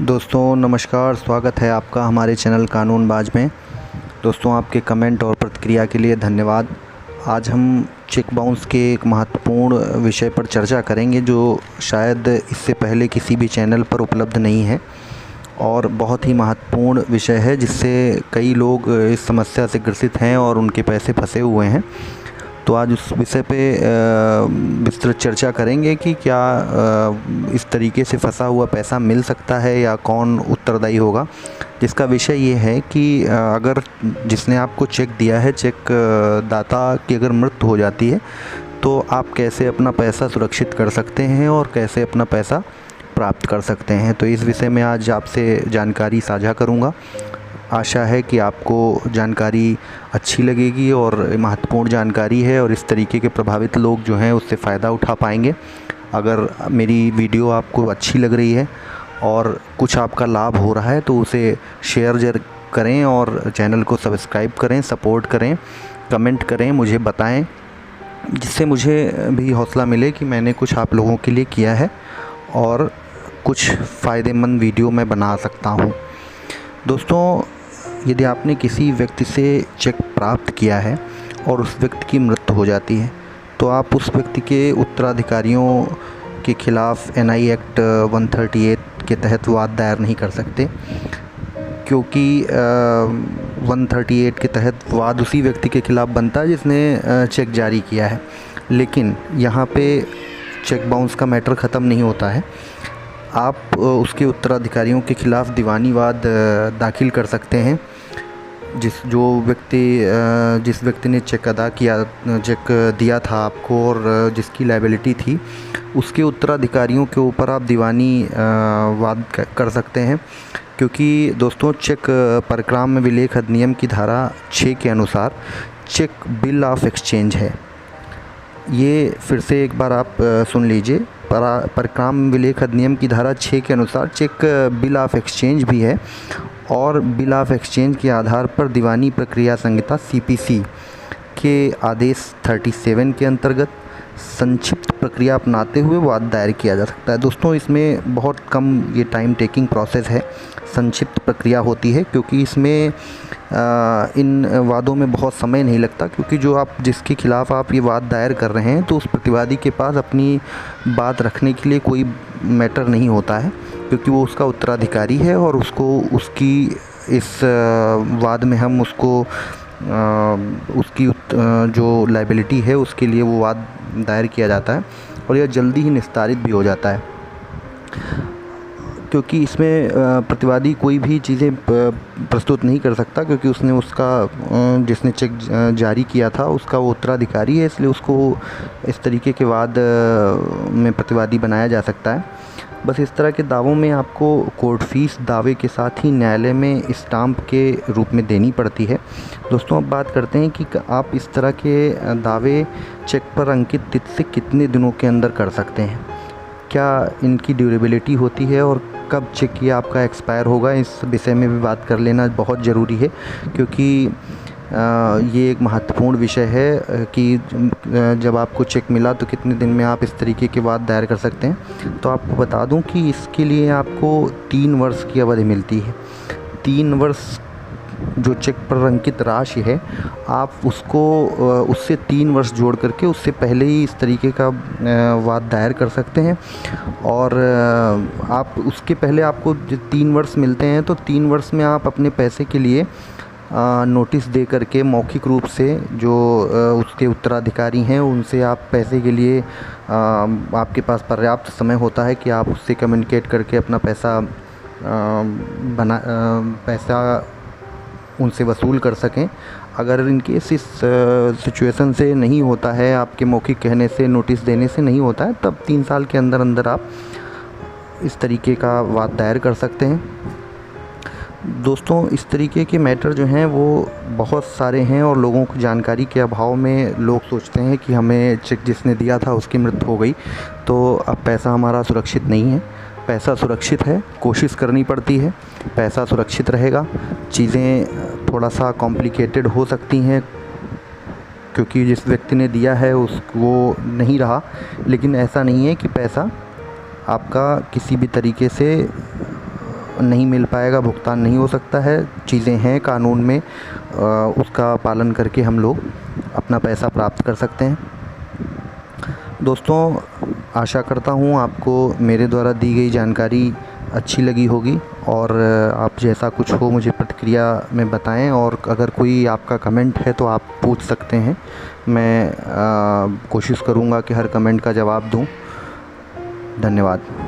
दोस्तों नमस्कार, स्वागत है आपका हमारे चैनल कानून बाज में। दोस्तों आपके कमेंट और प्रतिक्रिया के लिए धन्यवाद। आज हम चेक बाउंस के एक महत्वपूर्ण विषय पर चर्चा करेंगे जो शायद इससे पहले किसी भी चैनल पर उपलब्ध नहीं है और बहुत ही महत्वपूर्ण विषय है जिससे कई लोग इस समस्या से ग्रसित हैं और उनके पैसे फंसे हुए हैं। तो आज उस विषय पे विस्तृत चर्चा करेंगे कि क्या इस तरीके से फंसा हुआ पैसा मिल सकता है या कौन उत्तरदायी होगा। जिसका विषय ये है कि अगर जिसने आपको चेक दिया है, चेक दाता की अगर मृत्यु हो जाती है तो आप कैसे अपना पैसा सुरक्षित कर सकते हैं और कैसे अपना पैसा प्राप्त कर सकते हैं। तो इस विषय में आज आपसे जानकारी साझा करूँगा। आशा है कि आपको जानकारी अच्छी लगेगी और महत्वपूर्ण जानकारी है और इस तरीके के प्रभावित लोग जो हैं उससे फ़ायदा उठा पाएंगे। अगर मेरी वीडियो आपको अच्छी लग रही है और कुछ आपका लाभ हो रहा है तो उसे शेयर जरूर करें और चैनल को सब्सक्राइब करें, सपोर्ट करें, कमेंट करें, मुझे बताएं, जिससे मुझे भी हौसला मिले कि मैंने कुछ आप लोगों के लिए किया है और कुछ फ़ायदेमंद वीडियो मैं बना सकता हूँ। दोस्तों, यदि आपने किसी व्यक्ति से चेक प्राप्त किया है और उस व्यक्ति की मृत्यु हो जाती है तो आप उस व्यक्ति के उत्तराधिकारियों के खिलाफ़ एनआई एक्ट 138 के तहत वाद दायर नहीं कर सकते, क्योंकि 138 के तहत वाद उसी व्यक्ति के खिलाफ़ बनता है जिसने चेक जारी किया है। लेकिन यहाँ पे चेक बाउंस का मैटर ख़त्म नहीं होता है। आप उसके उत्तराधिकारियों के खिलाफ़ दीवानी वाद दाखिल कर सकते हैं। जिस व्यक्ति ने चेक दिया था आपको और जिसकी लायबिलिटी थी, उसके उत्तराधिकारियों के ऊपर आप दीवानी वाद कर सकते हैं। क्योंकि दोस्तों, चेक परक्राम्य विलेख अधिनियम की धारा 6 के अनुसार चेक बिल ऑफ एक्सचेंज है। ये फिर से एक बार आप सुन लीजिए। परक्राम्य विलेख अधिनियम की धारा 6 के अनुसार चेक बिल ऑफ एक्सचेंज भी है और बिल ऑफ एक्सचेंज के आधार पर दीवानी प्रक्रिया संहिता CPC के आदेश 37 के अंतर्गत संक्षिप्त प्रक्रिया अपनाते हुए वाद दायर किया जा सकता है। दोस्तों, इसमें बहुत कम ये टाइम टेकिंग प्रोसेस है, संक्षिप्त प्रक्रिया होती है, क्योंकि इसमें इन वादों में बहुत समय नहीं लगता। क्योंकि जिसके खिलाफ़ आप ये वाद दायर कर रहे हैं तो उस प्रतिवादी के पास अपनी बात रखने के लिए कोई मैटर नहीं होता है, क्योंकि वो उसका उत्तराधिकारी है और उसकी इस वाद में हम उसकी जो लायबिलिटी है उसके लिए वो वाद दायर किया जाता है और यह जल्दी ही निस्तारित भी हो जाता है। क्योंकि इसमें प्रतिवादी कोई भी चीज़ें प्रस्तुत नहीं कर सकता, क्योंकि जिसने चेक जारी किया था उसका वो उत्तराधिकारी है, इसलिए उसको इस तरीके के वाद में प्रतिवादी बनाया जा सकता है। बस इस तरह के दावों में आपको कोर्ट फीस दावे के साथ ही न्यायालय में स्टाम्प के रूप में देनी पड़ती है। दोस्तों, अब बात करते हैं कि आप इस तरह के दावे चेक पर अंकित तिथि से कितने दिनों के अंदर कर सकते हैं, क्या इनकी ड्यूरेबिलिटी होती है और कब चेक ये आपका एक्सपायर होगा, इस विषय में भी बात कर लेना बहुत ज़रूरी है। क्योंकि ये एक महत्वपूर्ण विषय है कि जब आपको चेक मिला तो कितने दिन में आप इस तरीके के वाद दायर कर सकते हैं। तो आपको बता दूं कि इसके लिए आपको 3 वर्ष की अवधि मिलती है। 3 वर्ष जो चेक पर अंकित राशि है, आप उससे 3 वर्ष जोड़ करके उससे पहले ही इस तरीके का वाद दायर कर सकते हैं। और आप उसके पहले आपको जो 3 वर्ष मिलते हैं तो 3 वर्ष में आप अपने पैसे के लिए नोटिस दे करके मौखिक रूप से जो उसके उत्तराधिकारी हैं उनसे आप पैसे के लिए आपके पास पर्याप्त समय होता है कि आप उससे कम्युनिकेट करके अपना पैसा उनसे वसूल कर सकें। अगर इनकेस इस सिचुएशन से नहीं होता है, आपके मौखिक कहने से, नोटिस देने से नहीं होता है, तब 3 साल के अंदर अंदर आप इस तरीके का वाद दायर कर सकते हैं। दोस्तों, इस तरीके के मैटर जो हैं वो बहुत सारे हैं और लोगों को जानकारी के अभाव में लोग सोचते हैं कि हमें चेक जिसने दिया था उसकी मृत्यु हो गई तो अब पैसा हमारा सुरक्षित नहीं है। पैसा सुरक्षित है, कोशिश करनी पड़ती है, पैसा सुरक्षित रहेगा। चीज़ें थोड़ा सा कॉम्प्लिकेटेड हो सकती हैं क्योंकि जिस व्यक्ति ने दिया है वो नहीं रहा, लेकिन ऐसा नहीं है कि पैसा आपका किसी भी तरीके से नहीं मिल पाएगा, भुगतान नहीं हो सकता है। चीज़ें हैं कानून में, उसका पालन करके हम लोग अपना पैसा प्राप्त कर सकते हैं। दोस्तों, आशा करता हूँ आपको मेरे द्वारा दी गई जानकारी अच्छी लगी होगी, और आप जैसा कुछ हो मुझे प्रतिक्रिया में बताएं, और अगर कोई आपका कमेंट है तो आप पूछ सकते हैं। मैं कोशिश करूँगा कि हर कमेंट का जवाब दूं। धन्यवाद।